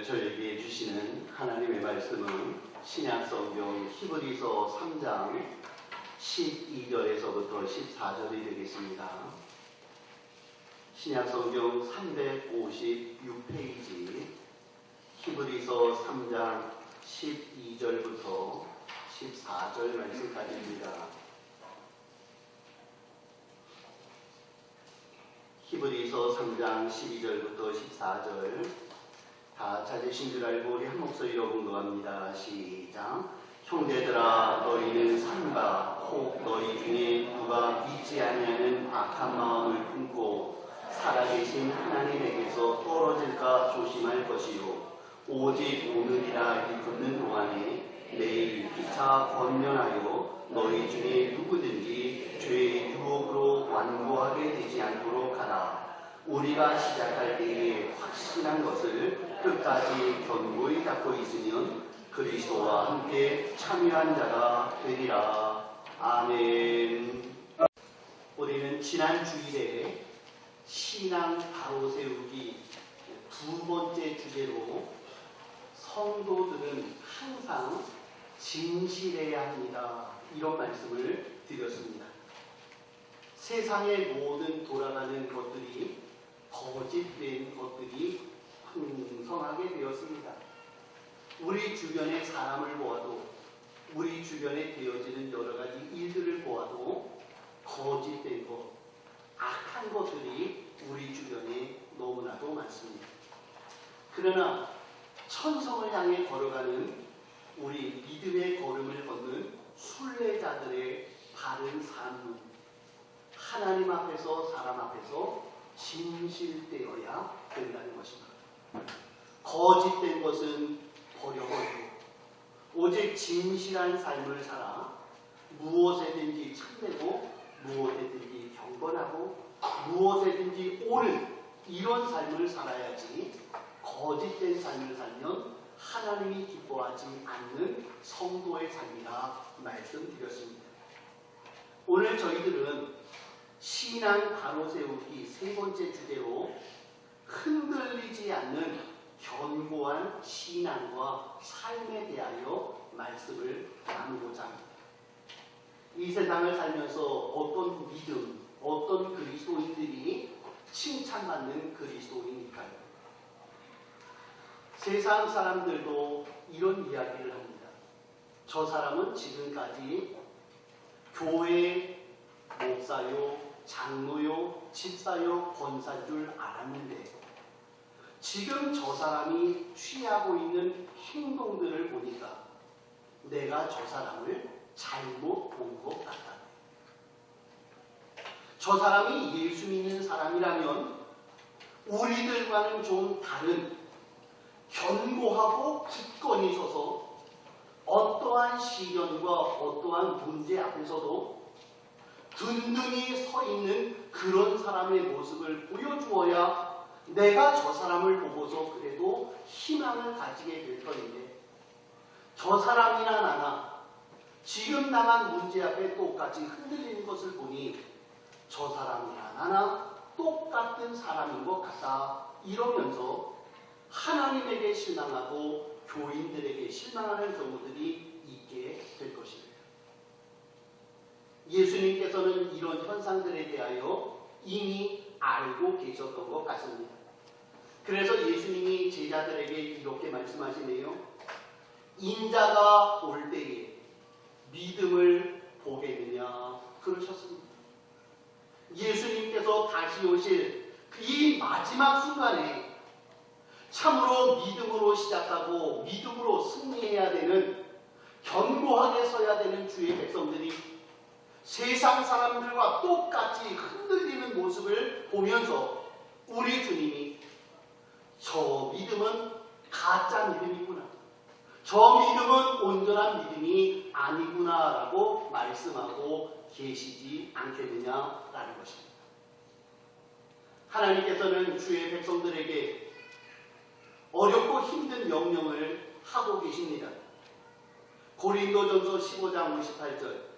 오늘 저에게 주시는 하나님의 말씀은 신약성경 히브리서 3장 12절에서부터 14절이 되겠습니다. 신약성경 356페이지 히브리서 3장 12절부터 14절 말씀까지입니다. 히브리서 3장 12절부터 14절 다 찾으신 줄 알고 우리 한 목소리로 공동합니다. 시작. 형제들아 너희는 삼가 혹 너희 중에 누가 믿지 아니하는 악한 마음을 품고 살아계신 하나님에게서 떨어질까 조심할 것이요 오직 오늘이라 일컫는 동안에 내일 피차 권면하여 너희 중에 누구든지 죄의 유혹으로 완고하게 되지 않도록 하라. 우리가 시작할 때에 확신한 것을 끝까지 견고히 잡고 있으면 그리스도와 함께 참여한 자가 되리라. 아멘. 우리는 지난 주일에 신앙 바로 세우기 두 번째 주제로 성도들은 항상 진실해야 합니다. 이런 말씀을 드렸습니다. 세상의 모든 돌아가는 것들이 거짓된 것들이 풍성하게 되었습니다. 우리 주변의 사람을 보아도 우리 주변에 되어지는 여러 가지 일들을 보아도 거짓된 것, 악한 것들이 우리 주변에 너무나도 많습니다. 그러나 천성을 향해 걸어가는 우리 믿음의 걸음을 걷는 순례자들의 바른 삶은 하나님 앞에서 사람 앞에서 진실되어야 된다는 것입니다. 거짓된 것은 버려버리고 오직 진실한 삶을 살아 무엇에든지 참되고 무엇에든지 경건하고 무엇에든지 옳은 이런 삶을 살아야지 거짓된 삶을 살면 하나님이 기뻐하지 않는 성도의 삶이라 말씀드렸습니다. 오늘 저희들은 신앙 바로 세우기 세 번째 주제로 흔들리지 않는 견고한 신앙과 삶에 대하여 말씀을 나누고자 합니다. 이 세상을 살면서 어떤 믿음, 어떤 그리스도인들이 칭찬받는 그리스도인일까요? 세상 사람들도 이런 이야기를 합니다. 저 사람은 지금까지 교회 목사요, 장로요, 집사요, 권사인 줄 알았는데 지금 저 사람이 취하고 있는 행동들을 보니까 내가 저 사람을 잘못 본 것 같다. 저 사람이 예수 믿는 사람이라면 우리들과는 좀 다른 견고하고 굳건히 서서 어떠한 시련과 어떠한 문제 앞에서도 든든히 서 있는 그런 사람의 모습을 보여주어야 내가 저 사람을 보고서 그래도 희망을 가지게 될 터인데 저 사람이나 나나 지금 당한 문제 앞에 똑같이 흔들리는 것을 보니 저 사람이나 나나 똑같은 사람인 것 같다. 이러면서 하나님에게 실망하고 교인들에게 실망하는 경우들이 있게 될 것입니다. 예수님께서는 이런 현상들에 대하여 이미 알고 계셨던 것 같습니다. 그래서 예수님이 제자들에게 이렇게 말씀하시네요. 인자가 올 때에 믿음을 보겠느냐 그러셨습니다. 예수님께서 다시 오실 이 마지막 순간에 참으로 믿음으로 시작하고 믿음으로 승리해야 되는 견고하게 서야 되는 주의 백성들이 세상 사람들과 똑같이 흔들리는 모습을 보면서 우리 주님이 저 믿음은 가짜 믿음이구나. 저 믿음은 온전한 믿음이 아니구나 라고 말씀하고 계시지 않겠느냐라는 것입니다. 하나님께서는 주의 백성들에게 어렵고 힘든 명령을 하고 계십니다. 고린도전서 15장 58절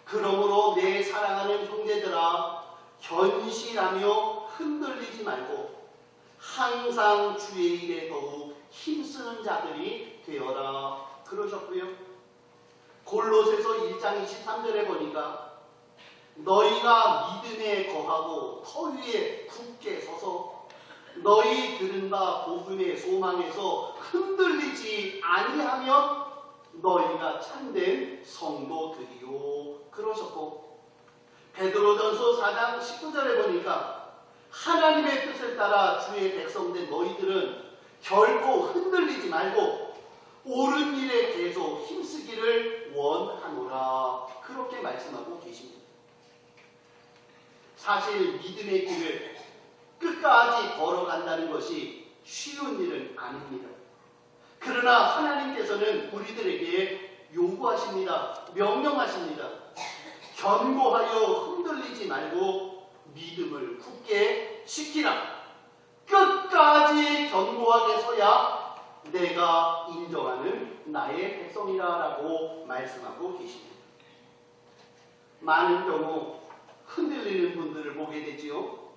그러므로 내 사랑하는 형제들아 견실하며 흔들리지 말고 항상 주의 일에 더욱 힘쓰는 자들이 되어라 그러셨고요. 골로새서 1장 23절에 보니까 너희가 믿음에 거하고 터 위에 굳게 서서 너희 들은 바 복음의 소망에서 흔들리지 아니하면 너희가 참된 성도들이요 그러셨고, 베드로전서 4장 19절에 보니까 하나님의 뜻을 따라 주의 백성된 너희들은 결코 흔들리지 말고 옳은 일에 계속 힘쓰기를 원하노라 그렇게 말씀하고 계십니다. 사실 믿음의 길을 끝까지 걸어간다는 것이 쉬운 일은 아닙니다. 그러나 하나님께서는 우리들에게 요구하십니다. 명령하십니다. 견고하여 흔들리지 말고 믿음을 굳게 지키라. 끝까지 견고하게 서야 내가 인정하는 나의 백성이라고 말씀하고 계십니다. 많은 경우 흔들리는 분들을 보게 되지요.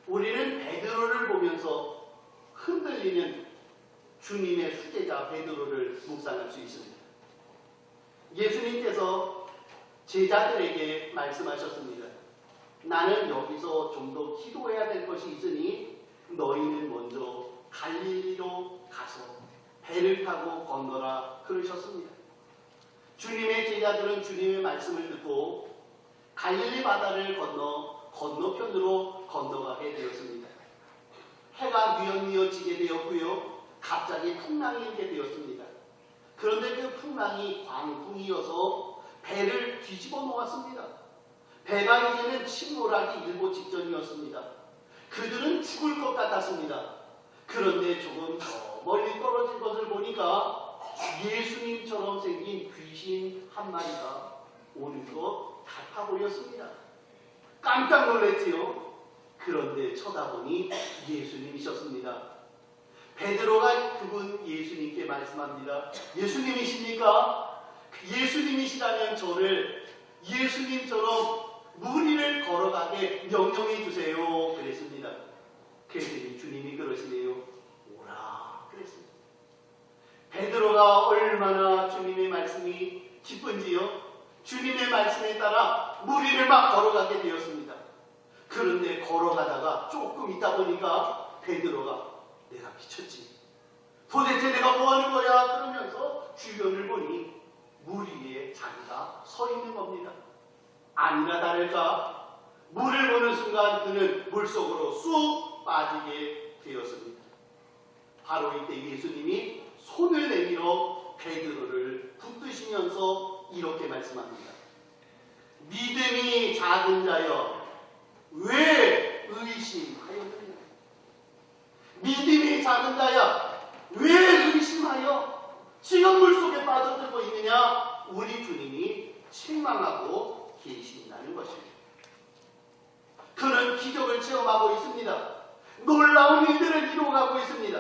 우리는 베드로를 보면서 흔들리는 주님의 수제자 베드로를 묵상할 수 있습니다. 예수님께서 제자들에게 말씀하셨습니다. 나는 여기서 좀 더 기도해야 될 것이 있으니 너희는 먼저 갈릴리로 가서 배를 타고 건너라 그러셨습니다. 주님의 제자들은 주님의 말씀을 듣고 갈릴리 바다를 건너 건너편으로 건너가게 되었습니다. 해가 뉘엿뉘엿 지게 되었고요. 갑자기 풍랑이 일게 되었습니다. 그런데 그 풍랑이 광풍이어서 배를 뒤집어 놓았습니다. 배가 이제는 침몰하기 일보 직전이었습니다. 그들은 죽을 것 같았습니다. 그런데 조금 더 멀리 떨어진 것을 보니까 예수님처럼 생긴 귀신 한 마리가 오는 것 같아 보였습니다. 깜짝 놀랐지요. 그런데 쳐다보니 예수님이셨습니다. 베드로가 그분 예수님께 말씀합니다. 예수님이십니까? 예수님이시라면 저를 예수님처럼 물 위를 걸어가게 명령해 주세요 그랬습니다. 그랬더니 주님이 그러시네요. 오라 그랬습니다. 베드로가 얼마나 주님의 말씀이 기쁜지요. 주님의 말씀에 따라 물 위를 막 걸어가게 되었습니다. 그런데 걸어가다가 조금 있다 보니까 베드로가 내가 미쳤지. 도대체 내가 뭐 하는 거야? 그러면서 주변을 보니 물 위에 자기가 서 있는 겁니다. 아니나 다를까 물을 보는 순간 그는 물속으로 쑥 빠지게 되었습니다. 바로 이때 예수님이 손을 내밀어 베드로를 붙드시면서 이렇게 말씀합니다. 믿음이 작은 자여 왜 의심하였느냐? 믿음이 작은 자야 왜 의심하여 지금 물속에 빠져들고 있느냐? 우리 주님이 책망하고 계신다는 것입니다. 그는 기적을 체험하고 있습니다. 놀라운 일들을 이루어가고 있습니다.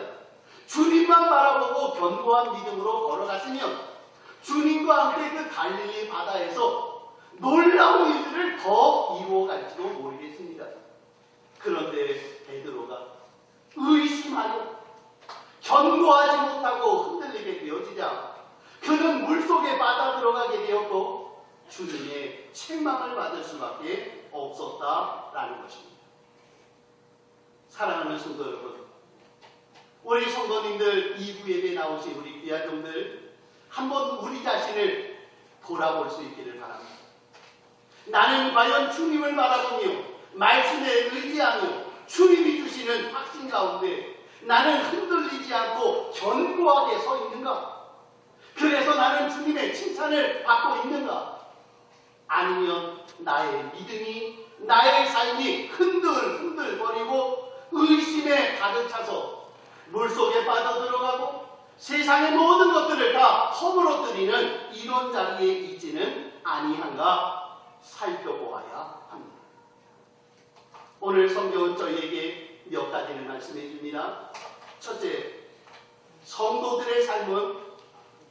주님만 바라보고 견고한 믿음으로 걸어갔으면 주님과 함께 그 갈릴리 바다에서 놀라운 일들을 더 이루어갈지도 모르겠습니다. 그런데 베드로가 의심하여 견고하지 못하고 흔들리게 되어지자 그는 물속에 빠져 들어가게 되었고 주님의 책망을 받을 수밖에 없었다라는 것입니다. 사랑하는 성도 여러분, 우리 성도님들 2부 예배 나오신 우리 귀한 종들 한번 우리 자신을 돌아볼 수 있기를 바랍니다. 나는 과연 주님을 바라보며 말씀에 의지하며 주님이 주시는 확신 가운데 나는 흔들리지 않고 견고하게 서 있는가? 그래서 나는 주님의 칭찬을 받고 있는가? 아니면 나의 믿음이 나의 삶이 흔들흔들거리고 의심에 가득 차서 물속에 빠져들어가고 세상의 모든 것들을 다 허물어뜨리는 이런 자리에 있지는 아니한가 살펴보아야 합니다. 오늘 성경은 저희에게 몇 가지를 말씀해 줍니다. 첫째, 성도들의 삶은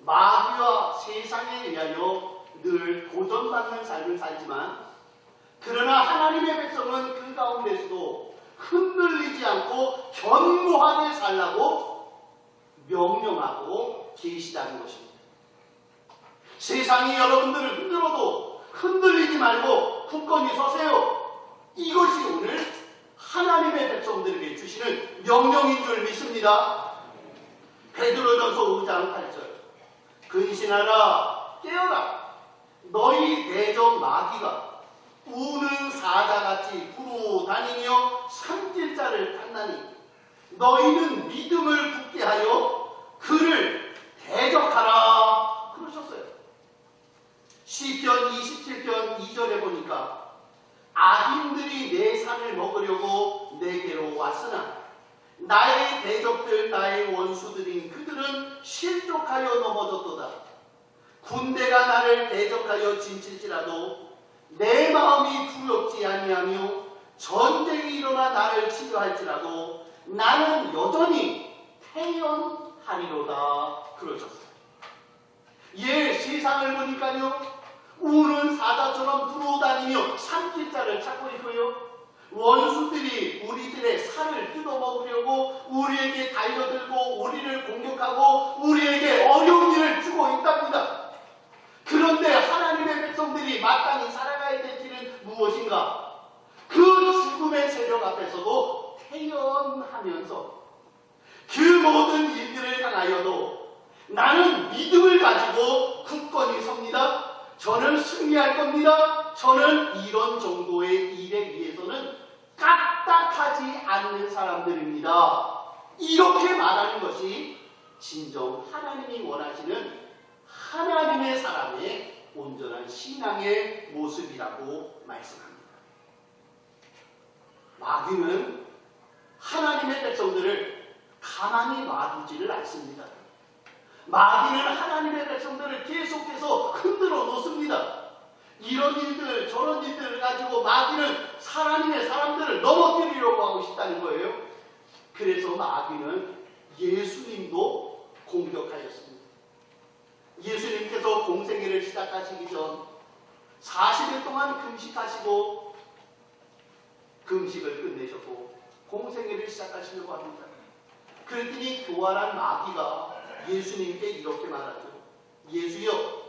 마귀와 세상에 의하여 늘 도전받는 삶을 살지만 그러나 하나님의 백성은 그 가운데서도 흔들리지 않고 견고하게 살라고 명령하고 계시다는 것입니다. 세상이 여러분들을 흔들어도 흔들리지 말고 굳건히 서세요. 이것이 오늘 하나님의 백성들에게 주시는 명령인 줄 믿습니다. 베드로전서 5장 8절 근신하라 깨어라 너희 대적 마귀가 우는 사자같이 부르 다니며 산길자를 탔나니 너희는 믿음을 굳게 하여 그를 대적하라 그러셨어요. 시편 27편 2절에 보니까 악인들이 내 살을 먹으려고 내게로 왔으나 나의 대적들 나의 원수들인 그들은 실족하여 넘어졌도다. 군대가 나를 대적하여 진칠지라도 내 마음이 두렵지 아니하며 전쟁이 일어나 나를 치료할지라도 나는 여전히 태연하리로다 그러셨어요. 예, 세상을 보니까요 우는 사자처럼 두루다니며 산길자를 찾고 있고요 원수들이 우리들의 살을 뜯어먹으려고 우리에게 달려들고 우리를 공격하고 우리에게 어려운 일을 주고 있답니다. 그런데 하나님의 백성들이 마땅히 살아가야 될 길은 무엇인가? 그 죽음의 세력 앞에서도 태연하면서 그 모든 일들을 향하여도 나는 믿음을 가지고 굳건히 섭니다. 저는 승리할 겁니다. 저는 이런 정도의 일에 의해서는 까딱하지 않는 사람들입니다. 이렇게 말하는 것이 진정 하나님이 원하시는 하나님의 사람의 온전한 신앙의 모습이라고 말씀합니다. 마귀는 하나님의 백성들을 가만히 놔두지를 않습니다. 마귀는 하나님의 백성들을 계속해서 흔들어 놓습니다. 이런 일들 저런 일들을 가지고 마귀는 하나님의 사람들을 넘어뜨리려고 하고 싶다는 거예요. 그래서 마귀는 예수님도 공격하였습니다. 예수님께서 공생애를 시작하시기 전 40일 동안 금식하시고 금식을 끝내셨고 공생애를 시작하시려고 합니다. 그랬더니 교활한 마귀가 예수님께 이렇게 말하죠. 예수여,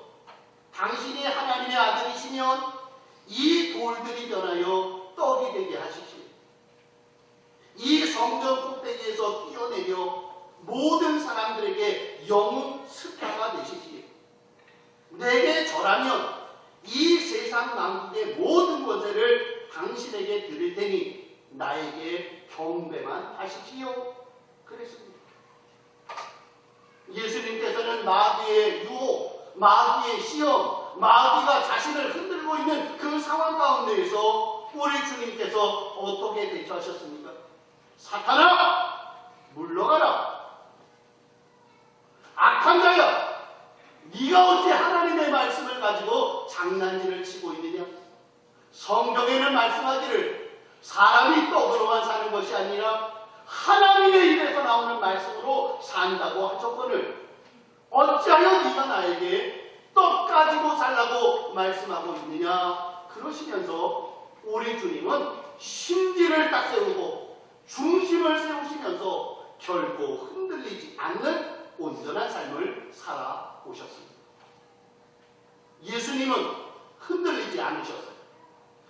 당신이 하나님의 아들이시면 이 돌들이 변하여 떡이 되게 하시지. 이 성전 꼭대기에서 뛰어내려 모든 사람들에게 영웅 스타가 되시지. 내게 절하면 이 세상 만국의 모든 권세를 당신에게 드릴 테니 나에게 경배만 하십시오. 그랬습니다. 예수님께서는 마귀의 유혹, 마귀의 시험, 마귀가 자신을 흔들고 있는 그 상황 가운데에서 우리 주님께서 어떻게 대처하셨습니까? 사탄아! 물러가라! 악한 자야! 네가 어찌 하나님의 말씀을 가지고 장난질을 치고 있느냐? 성경에는 말씀하기를 사람이 떡으로만 사는 것이 아니라 하나님의 입에서 나오는 말씀으로 산다고 하셨거늘 어찌하여 네가 나에게 떡 가지고 살라고 말씀하고 있느냐? 그러시면서 우리 주님은 심지를 딱 세우고 중심을 세우시면서 결코 흔들리지 않는 온전한 삶을 살아오셨습니다. 예수님은 흔들리지 않으셨어요.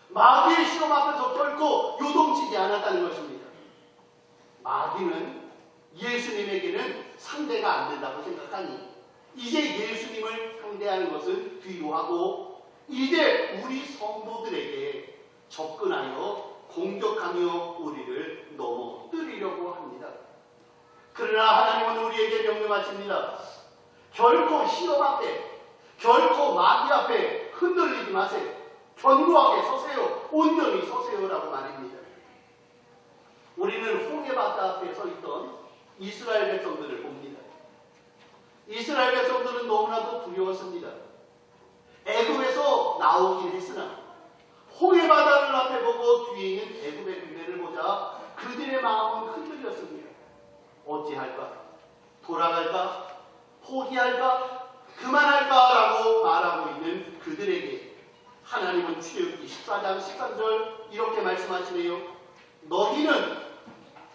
마귀의 시험 앞에서 결코 요동치지 않았다는 것입니다. 마귀는 예수님에게는 상대가 안 된다고 생각하니 이제 예수님을 상대하는 것은 뒤로 하고 이제 우리 성도들에게 접근하여 공격하며 우리를 넘어뜨리려고 합니다. 그러나 하나님은 우리에게 명령하십니다. 결코 시험 앞에, 결코 마귀 앞에 흔들리지 마세요. 견고하게 서세요. 온전히 서세요라고 말입니다. 우리는 홍해바다 앞에 서 있던 이스라엘 백성들을 봅니다. 이스라엘 백성들은 너무나도 두려웠습니다. 애굽에서 나오긴 했으나 홍해바다를 앞에 보고 뒤에 있는 애굽의 군대를 보자 그들의 마음은 흔들렸습니다. 어찌할까? 돌아갈까? 포기할까? 그만할까? 라고 말하고 있는 그들에게 하나님은 출애굽기 14장 13절 이렇게 말씀하시네요. 너희는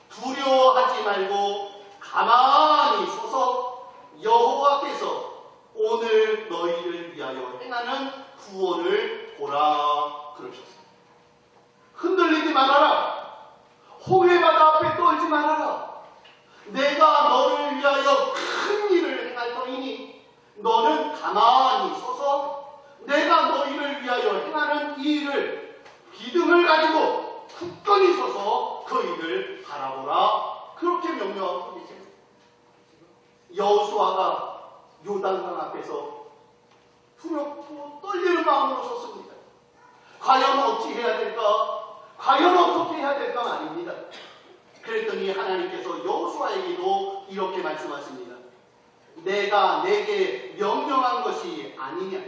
두려워하지 말고 가만히 서서 여호와께서 오늘 너희를 위하여 행하는 구원을 보라 그러셨습니다. 흔들리지 말아라. 홍해바다 앞에 떨지 말아라. 내가 너를 위하여 큰 일을 행할 터이니 너는 가만히 서서 내가 너희를 위하여 행하는 이 일을 믿음을 가지고 굳건히 서서 그 일을 바라보라. 그렇게 명령하고 계세요. 여호수아가 요단강 앞에서 두렵고 떨리는 마음으로 섰습니다. 과연 어찌 해야 될까? 과연 어떻게 해야 될까 말입니다. 그랬더니 하나님께서 여호수아에게도 이렇게 말씀하십니다. 내가 내게 명령한 것이 아니냐?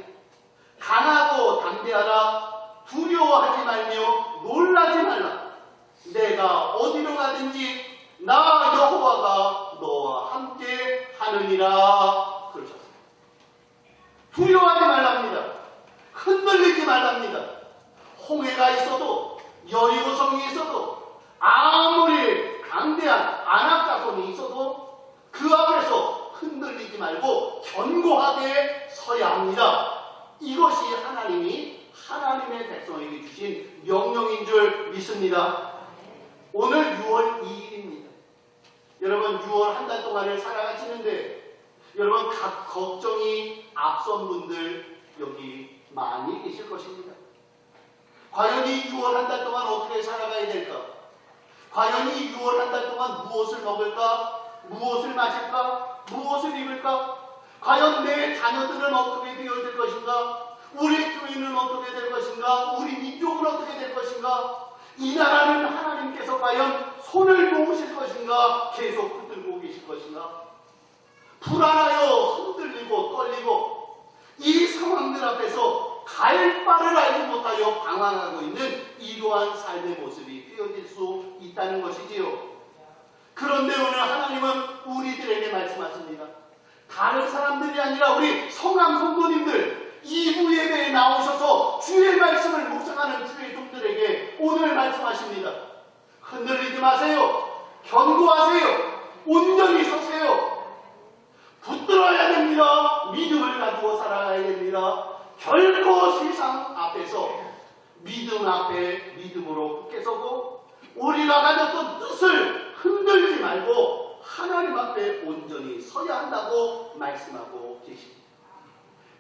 강하고 담대하라. 두려워하지 말며 놀라지 말라. 내가 어디로 가든지 나 여호와가 너와 함께 하느니라 그러셨습니다. 두려워하지 말랍니다. 흔들리지 말랍니다. 홍해가 있어도 여리고성이 있어도 아무리 강대한 아낙 자손이 있어도 그 앞에서 흔들리지 말고 견고하게 서야 합니다. 이것이 하나님의 백성에게 주신 명령인 줄 믿습니다. 오늘 6월 2일입니다. 여러분 6월 한 달 동안을 살아가시는데 여러분 각 걱정이 앞선 분들 여기 많이 계실 것입니다. 과연 이 6월 한 달 동안 어떻게 살아가야 될까? 과연 이 6월 한 달 동안 무엇을 먹을까? 무엇을 마실까? 무엇을 입을까? 과연 내 자녀들은 어떻게 되어질 것인가? 우리 교회는 어떻게 될 것인가? 우리 민족은 어떻게 될 것인가? 이 나라는 하나님께서 과연 손을 놓으실 것인가? 계속 붙들고 계실 것인가? 불안하여 흔들리고 떨리고 이 상황들 앞에서 갈 바를 알지 못하여 방황하고 있는 이러한 삶의 모습이 되어질 수 있다는 것이지요. 그런데 오늘 하나님은 우리들에게 말씀하십니다. 다른 사람들이 아니라 우리 성함 성도님들 이부 예배에 나오셔서 주의 말씀을 묵상하는 주의 종들에게 오늘 말씀하십니다. 흔들리지 마세요. 견고하세요. 온전히 서세요. 붙들어야 됩니다. 믿음을 가지고 살아가야 됩니다. 결코 세상 앞에서 믿음 앞에 믿음으로 굳게 서고 우리가 가졌던 뜻을 흔들지 말고 하나님 앞에 온전히 서야 한다고 말씀하고 계십니다.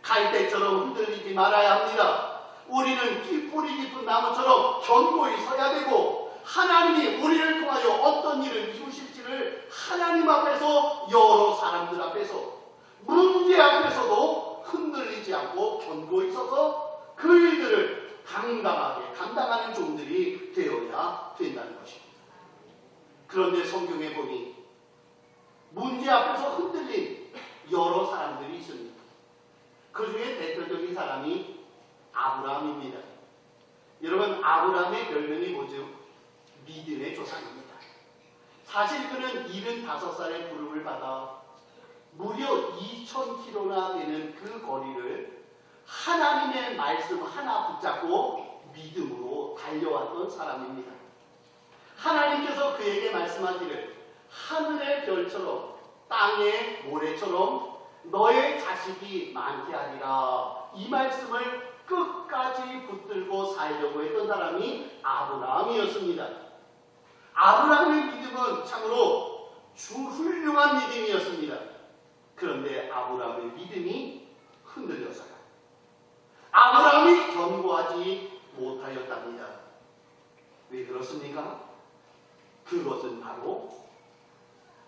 갈대처럼 흔들리지 말아야 합니다. 우리는 뿌리 깊은 나무처럼 견고히 서야 되고 하나님이 우리를 통하여 어떤 일을 이루실지를 하나님 앞에서 여러 사람들 앞에서 문제 앞에서도 흔들리지 않고 견고히 서서 그 일들을 당당하게 감당하는 종들이 되어야 된다는 것입니다. 그런데 성경에 보니 문제 앞에서 흔들린 여러 사람들이 있습니다. 그 중에 대표적인 사람이 아브라함입니다. 여러분 아브라함의 별명이 뭐죠? 믿음의 조상입니다. 사실 그는 75살의 부름을 받아 무려 2000km나 되는 그 거리를 하나님의 말씀 하나 붙잡고 믿음으로 달려왔던 사람입니다. 하나님께서 그에게 말씀하기를 하늘의 별처럼 땅의 모래처럼 너의 자식이 많게 하리라. 이 말씀을 끝까지 붙들고 살려고 했던 사람이 아브라함이었습니다. 아브라함의 믿음은 참으로 훌륭한 믿음이었습니다. 그런데 아브라함의 믿음이 흔들렸어요. 아브라함이 견고하지 못하였답니다. 왜 그렇습니까? 그것은 바로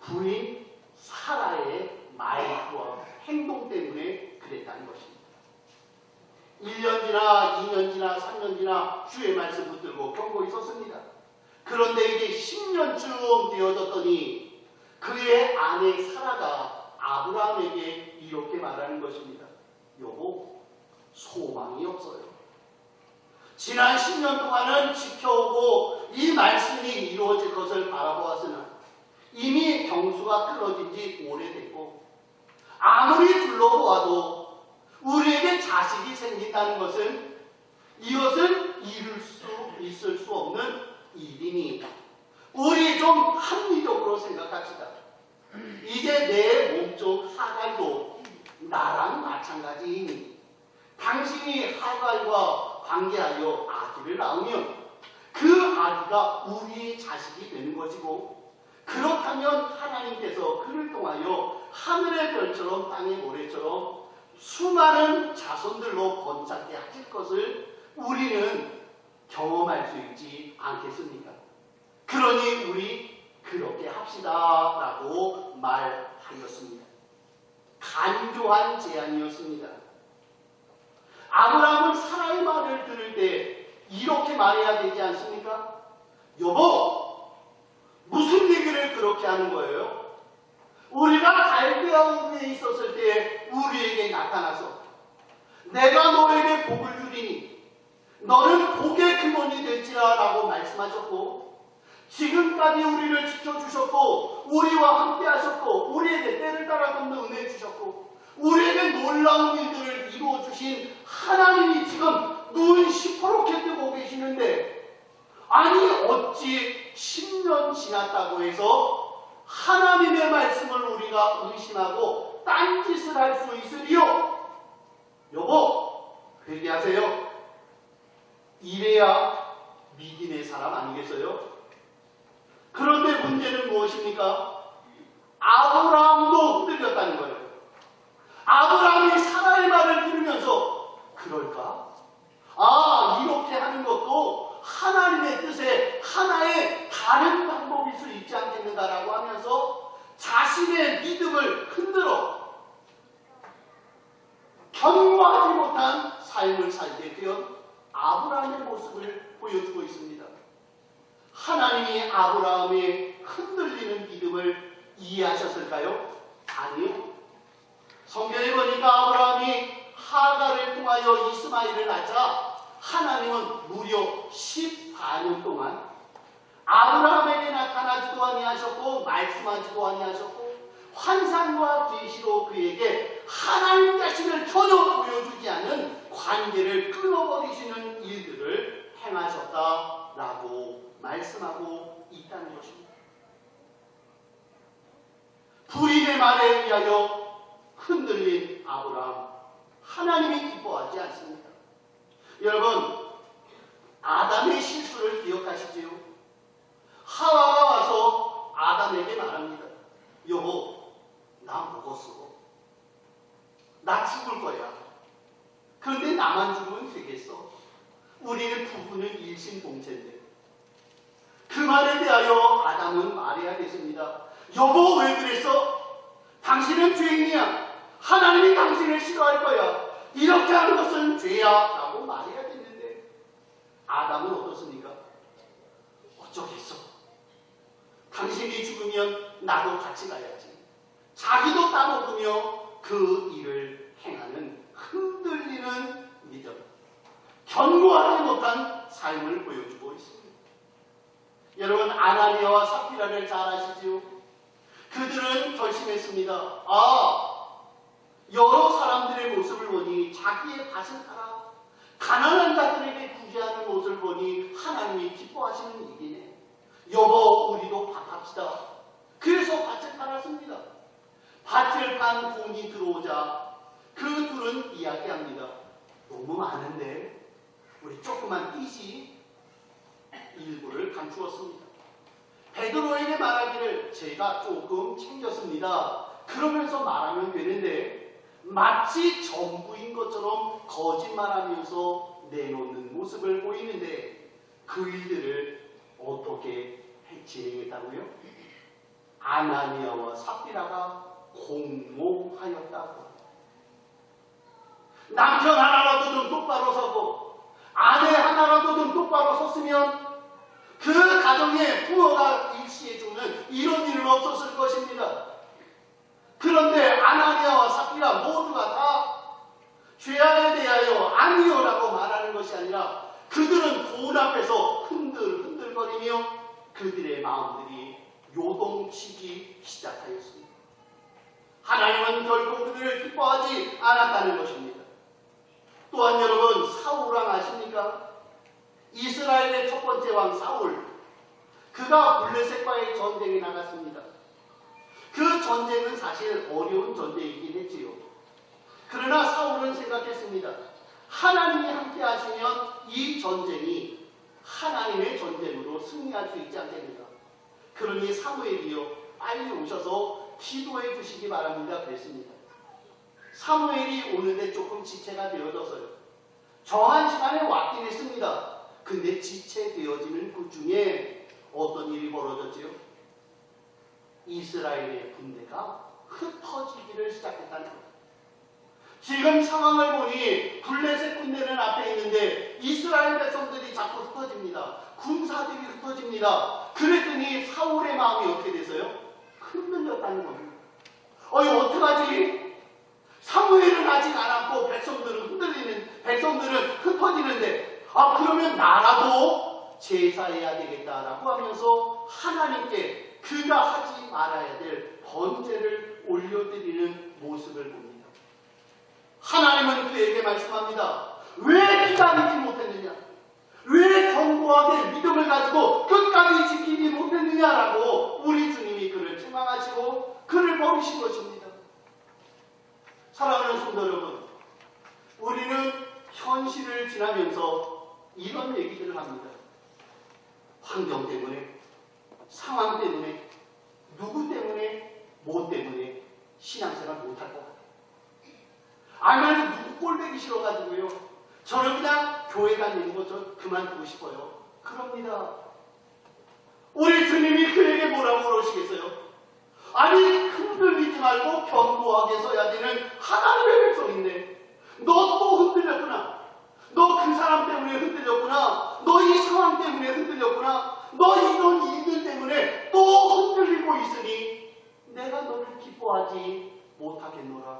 부인 사라의 말과 행동 때문에 그랬다는 것입니다. 1년 지나 2년 지나 3년 지나 주의 말씀 붙들고 견고히 섰습니다. 그런데 이게 10년쯤 되어졌더니 그의 아내 사라가 아브라함에게 이렇게 말하는 것입니다. 여보, 소망이 없어요. 지난 10년 동안은 지켜오고 이 말씀이 이루어질 것을 바라보았으나 이미 경수가 끊어진 지 오래됐고 아무리 둘러보아도 우리에게 자식이 생긴다는 것은 이것은 이룰 수 있을 수 없는 일이니 우리 좀 합리적으로 생각합시다. 이제 내 몸쪽 하갈도 나랑 마찬가지이니 당신이 하갈과 관계하여 아기를 낳으면 그 아기가 우리의 자식이 되는 것이고, 그렇다면 하나님께서 그를 통하여 하늘의 별처럼 땅의 모래처럼 수많은 자손들로 번창케 하실 것을 우리는 경험할 수 있지 않겠습니까? 그러니 우리 그렇게 합시다 라고 말하였습니다. 간조한 제안이었습니다. 아브라함은 사라의 말을 들을 때 이렇게 말해야 되지 않습니까? 여보, 무슨 얘기를 그렇게 하는 거예요? 우리가 갈대아 우르에 있었을 때 우리에게 나타나서 내가 너에게 복을 주리니 너는 복의 근원이 될지라 라고 말씀하셨고, 지금까지 우리를 지켜주셨고 우리와 함께 하셨고 우리에게 때를 따라 걷는 은혜 주셨고 우리에게 놀라운 일들을 이루어주신 하나님이 지금 눈 시퍼렇게 뜨고 계시는데, 아니 어찌 10년 지났다고 해서 하나님의 말씀을 우리가 의심하고 딴짓을 할 수 있으리요? 여보, 회개하세요. 이래야 믿음의 사람 아니겠어요? 그런데 문제는 무엇입니까? 아브라함도 흔들렸다는 거예요. 아브라함이 사라의 말을 들으면서 그럴까? 이렇게 하는 것도 하나님의 뜻에 하나의 다른 방법일 수 있지 않겠는가라고 하면서 자신의 믿음을 흔들어 견고하지 못한 삶을 살게 되었 아브라함의 모습을 보여주고 있습니다. 하나님이 아브라함의 흔들리는 믿음을 이해하셨을까요? 아니요. 성경에 보니까 아브라함이 하갈을 통하여 이스마엘을 낳자 하나님은 무려 14년 동안 아브라함에게 나타나지도 아니하셨고 말씀하지도 아니하셨고 환상과 계시로 그에게 하나님 자신을 전혀 보여주지 않은 관계를 끊어버리시는 일들을 행하셨다라고 말씀하고 있다는 것입니다. 불인의 말에 의하여 흔들린 아브라함, 하나님이 기뻐하지 않습니다. 여러분, 아담의 실수를 기억하시지요? 하와가 와서 아담에게 말합니다. 여보, 나 먹었어. 나 죽을 거야. 그런데 나만 죽으면 되겠어. 우리는 부부는 일심동체인데. 그 말에 대하여 아담은 말해야겠습니다. 여보, 왜 그랬어? 당신은 죄인이야. 하나님이 당신을 싫어할 거야. 이렇게 하는 것은 죄야 라고 말해야겠는데, 아담은 어떻습니까? 어쩌겠어. 당신이 죽으면 나도 같이 가야지. 자기도 따먹으며 그 일을 행하는 흔들리는 믿음, 견고하지 못한 삶을 보여주고 있습니다. 여러분, 아나니아와 삽비라를 잘 아시지요? 그들은 결심했습니다. 여러 사람들의 모습을 보니 자기의 밭을 팔아 가난한 자들에게 구제하는 모습을 보니 하나님이 기뻐하시는 일이네. 여보, 우리도 밭 합시다. 그래서 밭을 팔았습니다. 밭을 판 돈이 들어오자 그 둘은 이야기합니다. 너무 많은데 우리 조금만 띄지. 일부를 감추었습니다. 베드로에게 말하기를 제가 조금 챙겼습니다. 그러면서 말하면 되는데 마치 전부인 것처럼 거짓말하면서 내놓는 모습을 보이는데, 그 일들을 어떻게 진행했다고요? 아나니아와 삽비라가 공모하였다고. 남편 하나라도 좀 똑바로 서고 아내 하나라도 좀 똑바로 섰으면 그 가정에 부모가 일시해주는 이런 일은 없었을 것입니다. 그런데 아나니아와 삽비라 모두가 다 죄악에 대하여 아니요라고 말하는 것이 아니라 그들은 돈 앞에서 흔들흔들거리며 그들의 마음들이 요동치기 시작하였습니다. 하나님은 결코 그들을 기뻐하지 않았다는 것입니다. 또한 여러분, 사울왕 아십니까? 이스라엘의 첫 번째 왕 사울. 그가 블레셋과의 전쟁에 나갔습니다. 그 전쟁은 사실 어려운 전쟁이긴 했지요. 그러나 사울은 생각했습니다. 하나님이 함께 하시면 이 전쟁이 하나님의 전쟁으로 승리할 수 있지 않겠는가. 그러니 사무엘이요, 빨리 오셔서 기도해 주시기 바랍니다 그랬습니다. 사무엘이 오는데 조금 지체가 되어졌어요. 정한 시간에 왔긴 했습니다. 근데 지체되어지는 그 중에 어떤 일이 벌어졌지요? 이스라엘의 군대가 흩어지기를 시작했다는 겁니다. 지금 상황을 보니 블레셋 군대는 앞에 있는데 이스라엘 백성들이 자꾸 흩어집니다. 군사들이 흩어집니다. 그랬더니 사울의 마음이 어떻게 됐어요? 흔들렸다는 겁니다. 어떡하지? 사무엘은 아직 안 왔고 백성들은 흩어지는데 그러면 나라도 제사해야 되겠다라고 하면서 하나님께 그가 하지 말아야 될 번제를 올려드리는 모습을 봅니다. 하나님은 그에게 말씀합니다. 왜 기다리지 못했느냐? 왜 견고하게 믿음을 가지고 끝까지 지키지 못했느냐라고 우리 주님이 그를 책망하시고 그를 버리신 것입니다. 사랑하는 성도 여러분, 우리는 현실을 지나면서 이런 얘기들을 합니다. 환경 때문에, 상황 때문에, 누구 때문에, 뭐 때문에 신앙생활 못할 것 같아요. 아니면 누구 꼴보기 싫어가지고요. 저는 그냥 교회 다니는 거 저 그만두고 싶어요. 그럽니다. 우리 주님이 그에게 뭐라고 그러시겠어요? 아니 흔들리지 말고 견고하게 서야 되는 하나님의 백성인데 너 또 흔들렸구나. 너 그 사람 때문에 흔들렸구나. 너 이 상황 때문에 흔들렸구나. 너 이런 일들 때문에 또 흔들리고 있으니 내가 너를 기뻐하지 못하겠노라.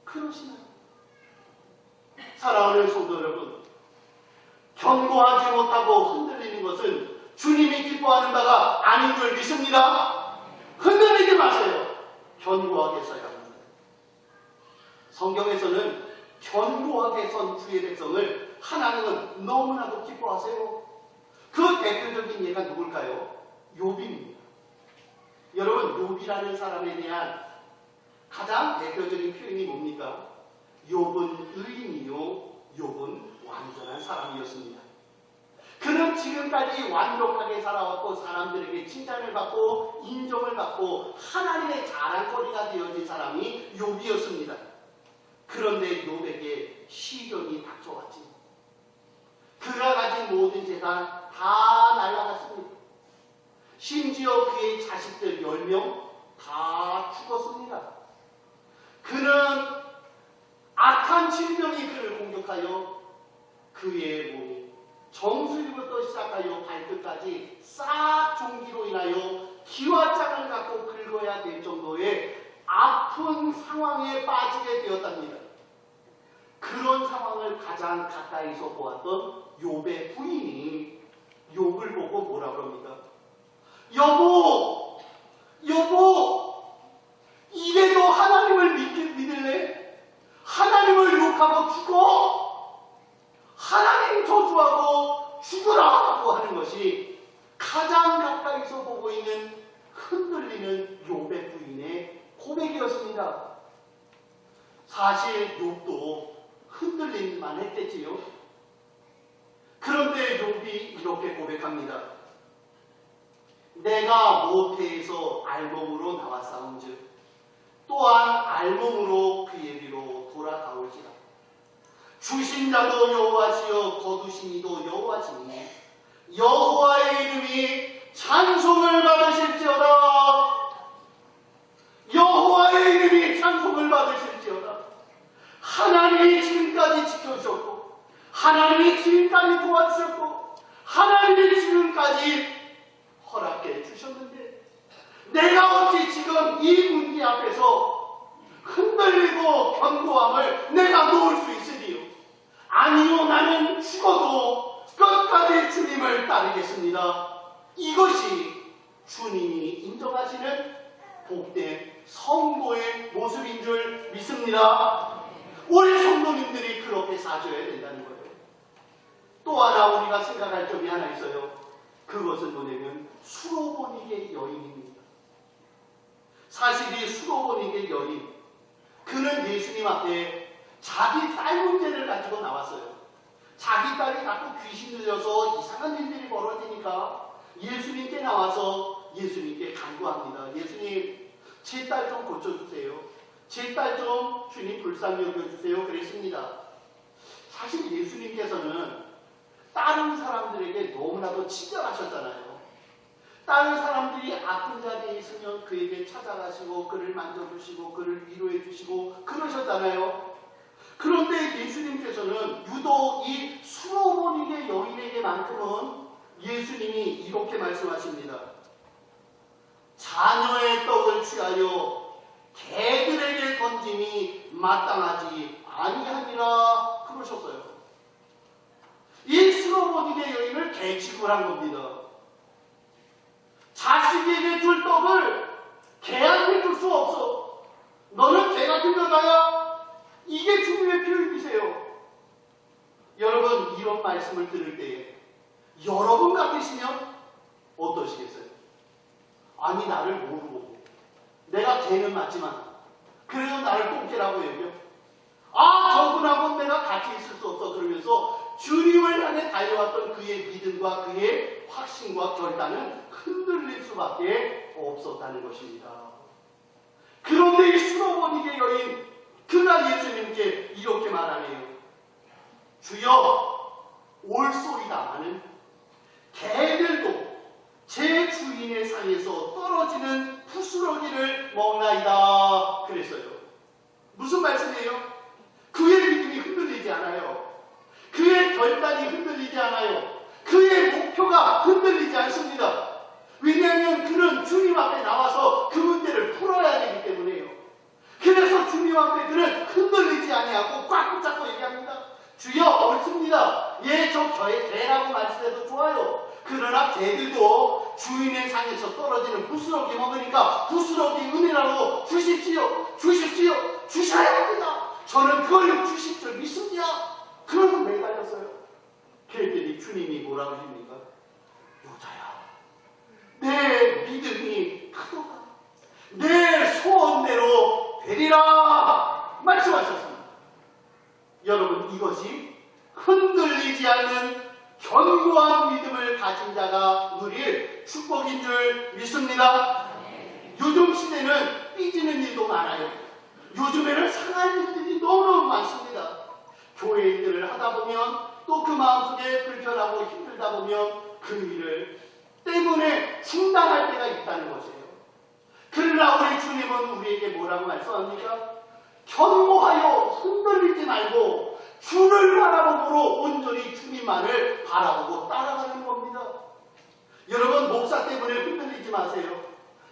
그러시나요? 사랑하는 성도 여러분, 견고하지 못하고 흔들리는 것은 주님이 기뻐하는 바가 아닌 줄 믿습니다. 흔들리지 마세요. 견고하게 서야 합니다. 성경에서는 견고하게 선 주의 백성을 하나님은 너무나도 기뻐하세요. 그 대표적인 예가 누굴까요? 욥입니다. 여러분, 욥이라는 사람에 대한 가장 대표적인 표현이 뭡니까? 욥은 의인이요, 욥은 완전한 사람이었습니다. 그는 지금까지 완벽하게 살아왔고 사람들에게 칭찬을 받고 인정을 받고 하나님의 자랑거리가 되어진 사람이 욥이었습니다. 그런데 욥에게 시련이 닥쳐왔지. 그가 가진 모든 재산 다 날아갔습니다. 심지어 그의 자식들 10명 다 죽었습니다. 그는 악한 질병이 그를 공격하여 그의 몸이 정수리부터 시작하여 발끝까지 싹 종기로 인하여 기와장을 갖고 긁어야 될 정도의 아픈 상황에 빠지게 되었답니다. 그런 상황을 가장 가까이서 보았던 욥의 부인이 욥을 보고 뭐라고 합니까? 여보, 이래도 하나님을 믿을래? 하나님을 욕하고 죽어? 하나님 저주하고 죽으라고 하는 것이 가장 가까이서 보고 있는 흔들리는 욥의 부인의 고백이었습니다. 사실 욥도 흔들릴만 했겠지요. 그런데 욥이 이렇게 고백합니다. 내가 모태에서 알몸으로 나왔사온즉 또한 알몸으로 그에게로 돌아가올지라. 주신 자도 여호와시요 거두신 이도 여호와시니 여호와의 이름이 찬송을 받으실지어다. 여호와의 이름이 찬송을 받으실지어다. 하나님이 지금까지 지켜주셨고 하나님이 지금까지 도와주셨고 하나님이 지금까지 허락해 주셨는데 내가 어찌 지금 이 문제 앞에서 흔들리고 견고함을 내가 놓을 수 있으리요? 아니요, 나는 죽어도 끝까지 주님을 따르겠습니다. 이것이 주님이 인정하시는 복된 성도의 모습인 줄 믿습니다. 우리 성도님들이 그렇게 사셔야 된다는 거예요. 또 하나 우리가 생각할 점이 하나 있어요. 그것은 뭐냐면 수로보니게 여인입니다. 사실 이 수로보니게 여인, 그는 예수님 앞에 자기 딸 문제를 가지고 나왔어요. 자기 딸이 자꾸 귀신 들려서 이상한 일들이 벌어지니까 예수님께 나와서 예수님께 간구합니다. 예수님, 제 딸 좀 고쳐주세요. 제 딸 좀 주님 불쌍히 여겨주세요. 그랬습니다. 사실 예수님께서는 다른 사람들에게 너무나도 친절하셨잖아요. 다른 사람들이 아픈 자리에 있으면 그에게 찾아가시고 그를 만져주시고 그를 위로해 주시고 그러셨잖아요. 그런데 예수님께서는 유독 이 수로보니게 여인에게만큼은 예수님이 이렇게 말씀하십니다. 자녀의 떡을 취하여 개들에게 던짐이 마땅하지 아니하니라 그러셨어요. 이 수로보니게 여인을 개취급을 한 겁니다. 자식에게 줄 떡을 개한테 줄 수 없어. 너는 개 같은 여자야. 이게 주님의 표현이세요. 여러분, 이런 말씀을 들을 때에 여러분 같으시면 어떠시겠어요? 아니, 나를 모르고 내가 개는 맞지만 그래도 나를 똥개라고 여겨? 저분하고 내가 같이 있을 수 없어. 그러면서 주님을 향해 달려왔던 그의 믿음과 그의 확신과 결단은 흔들릴 수밖에 없었다는 것입니다. 그런데 이 수로보니게 여인, 그가 예수님께 이렇게 말하네요. 주여, 올소이다마는 개들도 제 주인의 상에서 떨어지는 부스러기를 먹나이다 그랬어요. 무슨 말씀이에요? 그의 믿음이 흔들리지 않아요. 그의 결단이 흔들리지 않아요. 그의 목표가 흔들리지 않습니다. 왜냐하면 그는 주님 앞에 나와서 그 문제를 풀어야 되기 때문에요. 그래서 주님 앞에 그는 흔들리지 아니하고 꽉 붙잡고 얘기합니다. 주여, 옳습니다. 예, 저 개라고 말씀해도 좋아요. 그러나 개들도 주인의 상에서 떨어지는 부스러기 먹으니까 부스러기 은혜라고 주십시오. 주십시오. 주셔야 합니다. 저는 그걸 주실 줄 믿습니다. 그러고 매달렸어요. 그랬더니 주님이 뭐라고 하십니까? 여자야, 내 믿음이 크도다. 내 소원대로 되리라 말씀하셨습니다. 여러분, 이것이 흔들리지 않는 견고한 믿음을 가진 자가 누릴 축복인 줄 믿습니다. 요즘 시대는 삐지는 일도 많아요. 요즘에는 상한 일들이 너무너무 많습니다. 교회 일들을 하다 보면 또 그 마음속에 불편하고 힘들다 보면 그 일을 때문에 중단할 때가 있다는 것이에요. 그러나 우리 주님은 우리에게 뭐라고 말씀합니까? 견고하여 흔들리지 말고 주를 바라보므로 온전히 주님만을 바라보고 따라가는 겁니다. 여러분, 목사 때문에 흔들리지 마세요.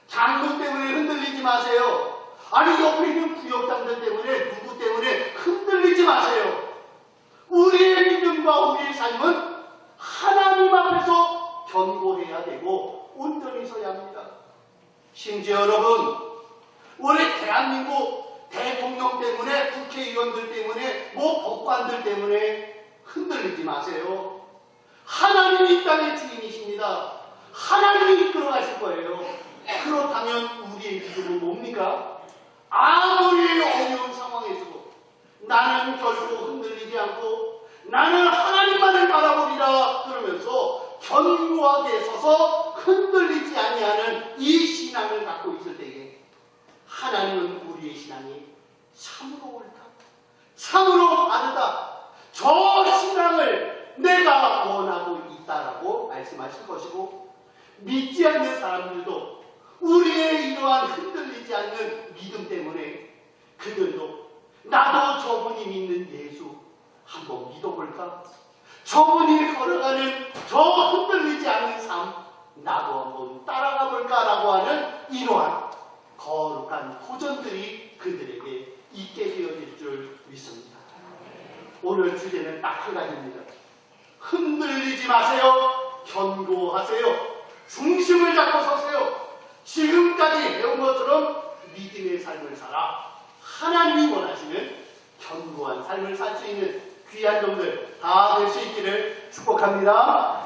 장로 때문에 흔들리지 마세요. 아니, 옆에 있는 구역장들 때문에, 누구 때문에 흔들리지 마세요. 우리의 믿음과 우리의 삶은 하나님 앞에서 견고해야 되고 온전히 서야 합니다. 심지어 여러분, 우리 대한민국 대통령 때문에, 국회의원들 때문에, 법관들 때문에 흔들리지 마세요. 하나님이 이 땅의 주인이십니다. 하나님이 이끌어가실 거예요. 그렇다면 우리의 믿음은 뭡니까? 아무리 어려운 상황에서도 나는 결코 흔들리지 않고 나는 하나님만을 바라보리라 그러면서 견고하게 서서 흔들리지 아니하는 이 신앙을 갖고 있을 때에 하나님은 우리의 신앙이 참으로 옳다, 참으로 바르다, 저 신앙을 내가 원하고 있다라고 말씀하실 것이고, 믿지 않는 사람들도 우리의 이러한 흔들리지 않는 믿음 때문에 그들도 나도 저분이 믿는 예수 한번 믿어볼까? 저분이 걸어가는 저 흔들리지 않는 삶 나도 한번 따라가 볼까라고 하는 이러한 거룩한 도전들이 그들에게 있게 되어질 줄 믿습니다. 오늘 주제는 딱 한 가지입니다. 흔들리지 마세요. 견고하세요. 중심을 잡고 서세요. 지금까지 배운 것처럼 믿음의 삶을 살아 하나님이 원하시는 견고한 삶을 살 수 있는 귀한 종들 다 될 수 있기를 축복합니다.